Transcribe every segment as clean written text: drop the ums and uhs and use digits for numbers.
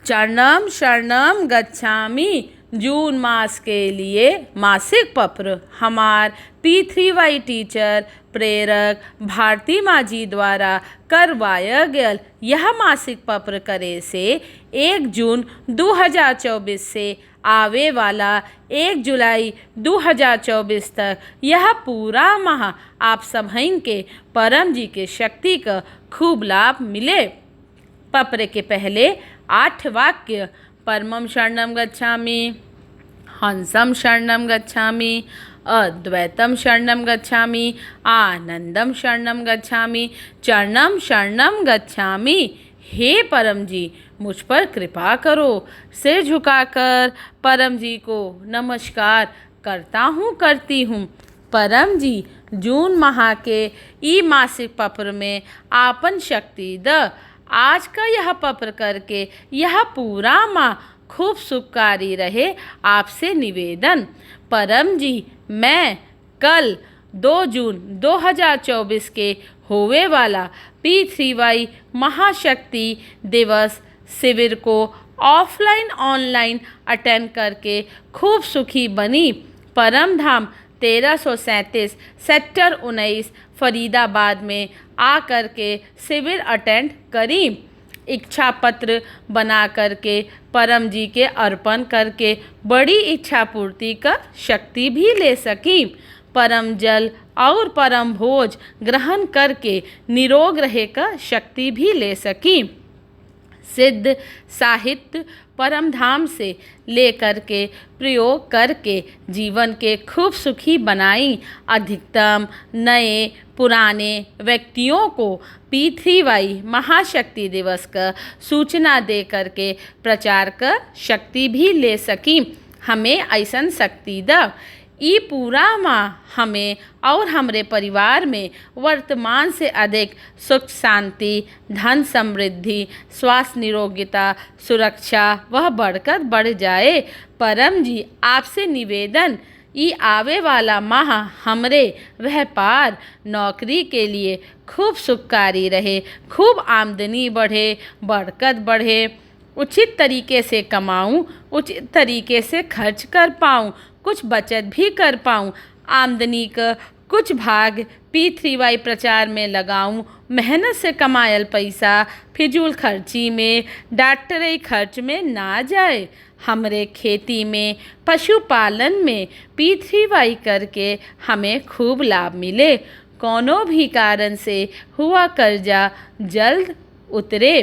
चरणम शरणम गच्छामि जून मास के लिए मासिक पत्र हमार P3Y टीचर प्रेरक भारती माँ जी द्वारा करवाया गया यह मासिक पत्र करे से 1 जून 2024 से आवे वाला 1 जुलाई 2024 तक यह पूरा माह आप सभी के परम जी के शक्ति का खूब लाभ मिले। पत्र के पहले 8 वाक्य परमं शरणं गच्छामि, हंसं शरणं गच्छामि, अद्वैतं शरणं गच्छामि, आनंदं शरणं गच्छामि, चरणं शरणं गच्छामि। हे परम जी मुझ पर कृपा करो। सिर झुकाकर परम जी को नमस्कार करती हूँ। परम जी जून माह के ई मासिक पत्र में आपन शक्ति द। आज का यह पत्र करके यह पूरा माह खूब सुखकारी रहे। आपसे निवेदन परम जी मैं कल 2 जून 2024 के होवे वाला P3Y महाशक्ति दिवस शिविर को ऑफलाइन ऑनलाइन अटेंड करके खूब सुखी बनी। परम धाम 1337 सेक्टर 19 फरीदाबाद में आ कर के शिविर अटेंड करी। इच्छा पत्र बना करके परम जी के अर्पण करके बड़ी इच्छा पूर्ति का शक्ति भी ले सकी। परम जल और परम भोज ग्रहण करके निरोग रहे का शक्ति भी ले सकी। सिद्ध साहित्य परम धाम से लेकर के प्रयोग करके जीवन के खूब सुखी बनाई। अधिकतम नए पुराने व्यक्तियों को P3Y महाशक्ति दिवस का सूचना दे करके प्रचार का शक्ति भी ले सकी। हमें ऐसन शक्ति द। ई पूरा माह हमें और हमारे परिवार में वर्तमान से अधिक सुख शांति धन समृद्धि स्वास्थ्य निरोगिता सुरक्षा वह बढ़कर बढ़ जाए। परम जी आपसे निवेदन ई आवे वाला माह हमरे व्यापार नौकरी के लिए खूब सुखकारी रहे, खूब आमदनी बढ़े, बरकत बढ़े, उचित तरीके से कमाऊं, उचित तरीके से खर्च कर पाऊं, कुछ बचत भी कर पाऊं, आमदनी का कुछ भाग P3Y प्रचार में लगाऊं, मेहनत से कमायल पैसा फिजूल खर्ची में डॉक्टरी खर्च में ना जाए। हमरे खेती में पशुपालन में P3Y करके हमें खूब लाभ मिले। कोनो भी कारण से हुआ कर्जा जल्द उतरे,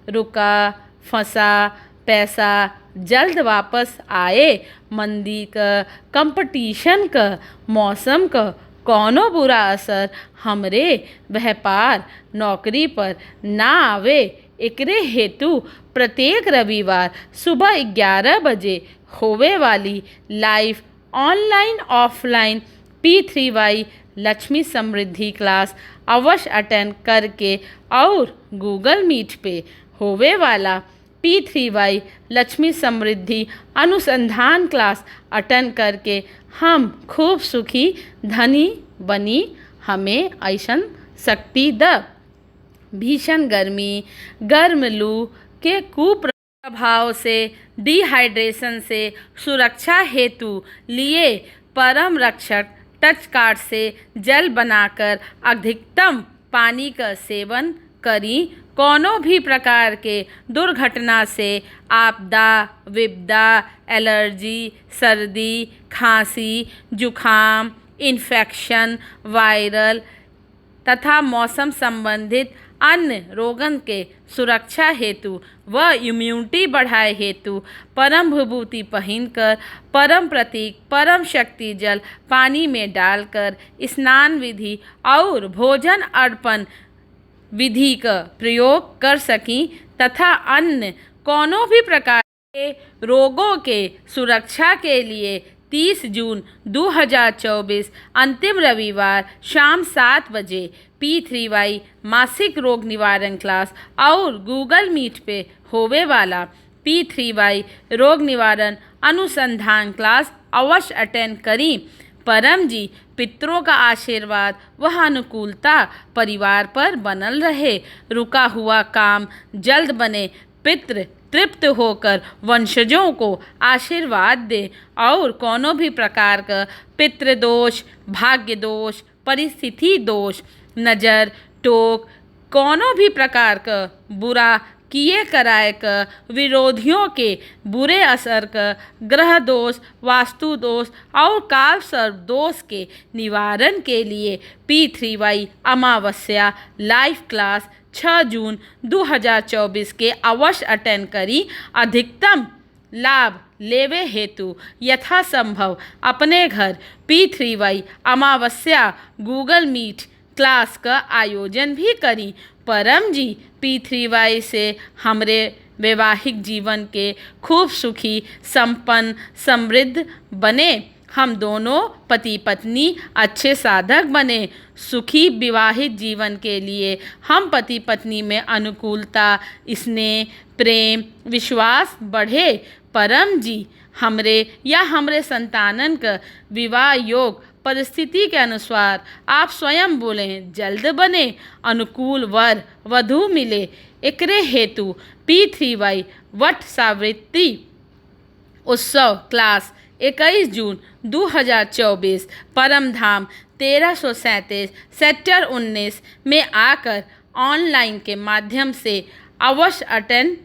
रुका फंसा पैसा जल्द वापस आए। मंदी का कंपटीशन का मौसम का कोनो बुरा असर हमरे व्यापार नौकरी पर ना आवे। एकरे हेतु प्रत्येक रविवार सुबह 11 बजे होवे वाली live online offline P3Y Lakshmi Samriddhi class अवश्य अटेंड करके और गूगल मीट पे होवे वाला P3Y लक्ष्मी समृद्धि अनुसंधान क्लास अटेंड करके हम खूब सुखी धनी बनी। हमें ऐसन शक्ति द। भीषण गर्मी गर्म लू के कुप्रभाव से डिहाइड्रेशन से सुरक्षा हेतु लिए परम रक्षक टच कार्ड से जल बनाकर अधिकतम पानी का सेवन करी। कोनो भी प्रकार के दुर्घटना से आपदा विपदा एलर्जी सर्दी खांसी जुखाम इन्फेक्शन वायरल तथा मौसम संबंधित अन्य रोगन के सुरक्षा हेतु व इम्यूनिटी बढ़ाए हेतु परम विभूति पहनकर परम प्रतीक परम शक्ति जल पानी में डालकर स्नान विधि और भोजन अर्पण विधि का प्रयोग कर सकीं तथा अन्य कोनो भी प्रकार के रोगों के सुरक्षा के लिए 30 जून 2024 अंतिम रविवार शाम 7 बजे P3Y मासिक रोग निवारण क्लास और गूगल मीट पे होवे वाला P3Y रोग निवारण अनुसंधान क्लास अवश्य अटेंड करी। परम जी पितरों का आशीर्वाद वह अनुकूलता परिवार पर बनल रहे। रुका हुआ काम जल्द बने, पितृ तृप्त होकर वंशजों को आशीर्वाद दे और कोनो भी प्रकार का पितृदोष, भाग्य दोष, परिस्थिति दोष, नज़र टोक, कोनो भी प्रकार का बुरा किए कराए का, विरोधियों के बुरे असर का, ग्रह दोष, वास्तु दोष और काल सर्प दोष के निवारण के लिए P3Y अमावस्या लाइव क्लास 6 जून 2024 के अवश्य अटेंड करी। अधिकतम लाभ लेवे हेतु यथासंभव अपने घर P3Y अमावस्या गूगल मीट क्लास का आयोजन भी करी। परम जी P3Y से हमरे वैवाहिक जीवन के खूब सुखी, संपन्न, समृद्ध बने। हम दोनों पति पत्नी अच्छे साधक बने। सुखी विवाहित जीवन के लिए हम पति पत्नी में अनुकूलता, स्नेह, प्रेम, विश्वास बढ़े। परम जी हमरे संतानन का विवाह योग परिस्थिति के अनुसार आप स्वयं बोलें जल्द बने, अनुकूल वर वधु मिले। एकरे हेतु P3Y वट सावित्री उत्सव क्लास 21 जून 2024 परम धाम 1337 सेक्टर 19 में आकर ऑनलाइन के माध्यम से अवश्य अटेंड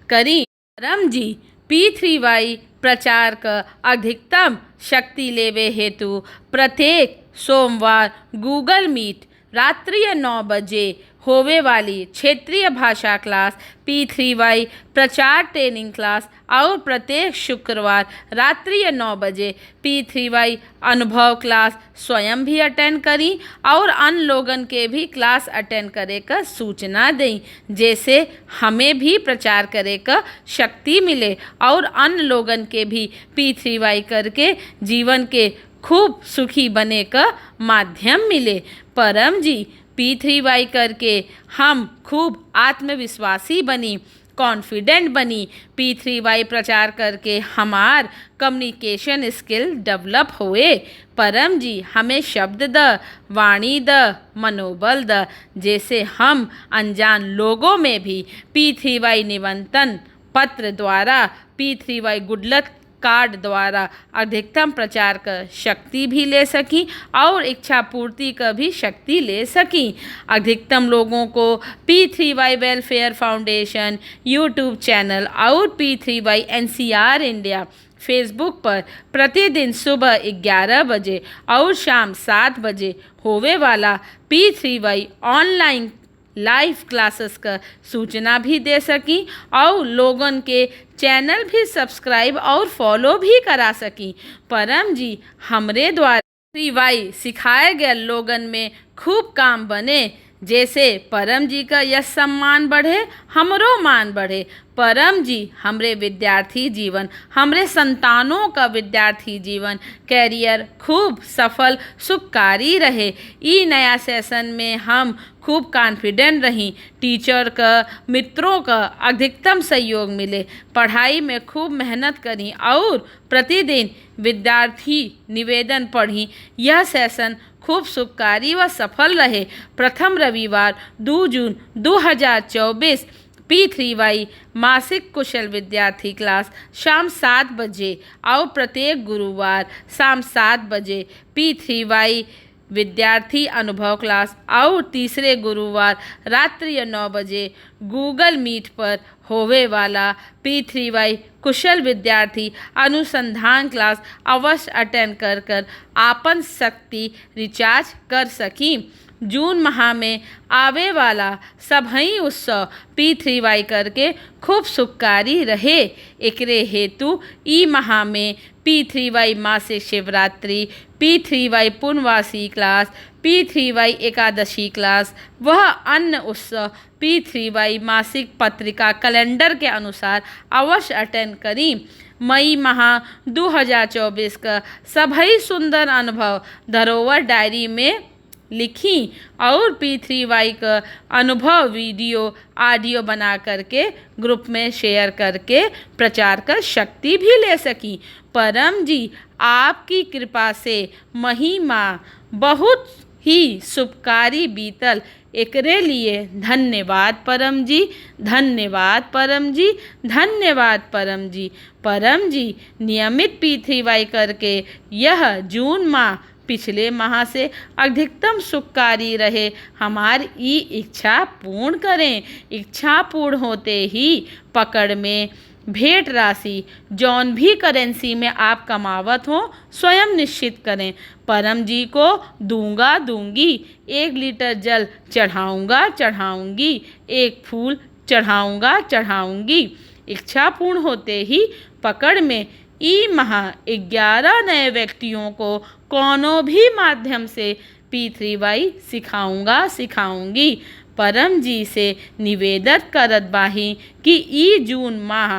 करी। परम जी P3Y प्रचार का अधिकतम शक्ति लेवे हेतु प्रत्येक सोमवार गूगल मीट रात्रि 9 बजे होवे वाली क्षेत्रीय भाषा क्लास P3Y प्रचार ट्रेनिंग क्लास और प्रत्येक शुक्रवार रात्रि 9 बजे P3Y अनुभव क्लास स्वयं भी अटेंड करी और अन्य लोगन के भी क्लास अटेंड करे का सूचना दें, जैसे हमें भी प्रचार करे का शक्ति मिले और अन्य लोगन के भी P3Y करके जीवन के खूब सुखी बने का माध्यम मिले। परम जी P3Y करके हम खूब आत्मविश्वासी बनी, कॉन्फिडेंट बनी। P3Y प्रचार करके हमार कम्युनिकेशन स्किल डेवलप हुए। परम जी हमें शब्द द, वाणी द, मनोबल द, जैसे हम अनजान लोगों में भी P3Y निमंत्रण पत्र द्वारा, P3Y गुड लक कार्ड द्वारा अधिकतम प्रचार का शक्ति भी ले सकी और इच्छा पूर्ति का भी शक्ति ले सकी। अधिकतम लोगों को P3Y welfare foundation YouTube channel और P3Y NCR इंडिया फेसबुक पर प्रतिदिन सुबह 11 बजे और शाम 7 बजे होवे वाला P3Y ऑनलाइन लाइव क्लासेस का सूचना भी दे सकी और लोगन के चैनल भी सब्सक्राइब और फॉलो भी करा सकी। परम जी हमरे द्वारा P3Y सिखाए गए लोगन में खूब काम बने, जैसे परम जी का यश सम्मान बढ़े, हमरो मान बढ़े। परम जी हमरे विद्यार्थी जीवन, हमरे संतानों का विद्यार्थी जीवन कैरियर खूब सफल सुखकारी रहे। ई नया सेशन में हम खूब कॉन्फिडेंट रही। टीचर का, मित्रों का अधिकतम सहयोग मिले। पढ़ाई में खूब मेहनत करी और प्रतिदिन विद्यार्थी निवेदन पढ़ी। यह सेशन खूब सुखकारी व सफल रहे। प्रथम रविवार 2 जून 2024 P3Y मासिक कुशल विद्यार्थी क्लास शाम 7 बजे और प्रत्येक गुरुवार शाम 7 बजे P3Y विद्यार्थी अनुभव क्लास और तीसरे गुरुवार रात्रि 9 बजे गूगल मीट पर होवे वाला P3Y कुशल विद्यार्थी अनुसंधान क्लास अवश्य अटेंड कर आपन शक्ति रिचार्ज कर सकी। जून माह में आवे वाला सभई उत्सव P3Y करके खूब सुखकारी रहे। एकरे हेतु ई माह में P3Y मासिक Shivratri, P3Y Purnavasi class, P3Y Ekadashi class वह अन्य उत्सव P3Y मासिक पत्रिका कैलेंडर के अनुसार अवश्य अटेंड करी। मई माह 2024 का सभई सुंदर अनुभव धरोहर डायरी में लिखी और P3Y का अनुभव वीडियो ऑडियो बना करके ग्रुप में शेयर करके प्रचार कर शक्ति भी ले सकी। परम जी आपकी कृपा से महिमा बहुत ही शुभकारी बीतल। एकरे लिए धन्यवाद परम जी, धन्यवाद परम जी, धन्यवाद परम जी। परम जी नियमित P3Y करके यह जून माह पिछले माह से अधिकतम सुखकारी रहे, हमारी इच्छा पूर्ण करें। इच्छा पूर्ण होते ही पकड़ में भेंट राशि जौन भी करेंसी में आप कमावत हो स्वयं निश्चित करें। परम जी को दूंगा दूंगी, 1 लीटर जल चढ़ाऊंगा चढ़ाऊंगी, 1 फूल चढ़ाऊंगा चढ़ाऊंगी। इच्छा पूर्ण होते ही पकड़ में ई माह 11 नए व्यक्तियों को कोनो भी माध्यम से P3Y सिखाऊंगा सिखाऊंगी। परम जी से निवेदन करत बाही कि ई जून माह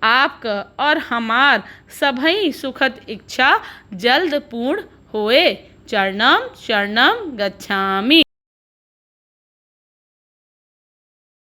आपका और हमार सभई सुखद इच्छा जल्द पूर्ण होए। चरणम शरणम गच्छामि।